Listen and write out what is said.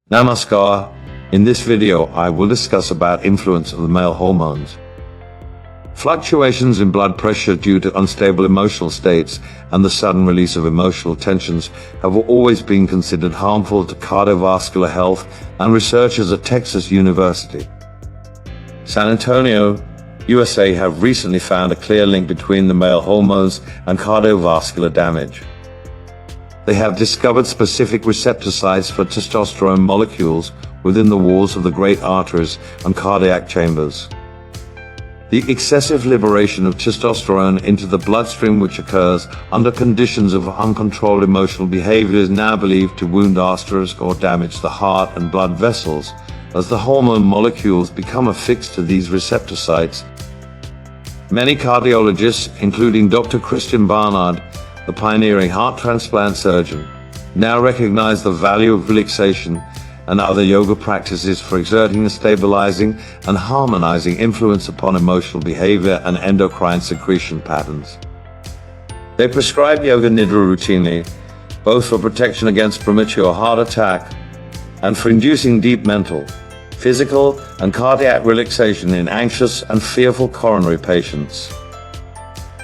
Namaskar. In this video, I will discuss about influence of the male hormones. Fluctuations in blood pressure due to unstable emotional states and the sudden release of emotional tensions have always been considered harmful to cardiovascular health, and researchers at Texas University, San Antonio, USA have recently found a clear link between the male hormones and cardiovascular damage. They have discovered specific receptor sites for testosterone molecules within the walls of the great arteries and cardiac chambers. The excessive liberation of testosterone into the bloodstream, which occurs under conditions of uncontrolled emotional behavior, is now believed to wound arteries or damage the heart and blood vessels, as the hormone molecules become affixed to these receptor sites. Many cardiologists, including Dr. Christian Barnard, the pioneering heart transplant surgeon, now recognize the value of relaxation and other yoga practices for exerting a stabilizing and harmonizing influence upon emotional behavior and endocrine secretion patterns. They prescribe yoga nidra routinely, both for protection against premature heart attack and for inducing deep mental, physical, and cardiac relaxation in anxious and fearful coronary patients.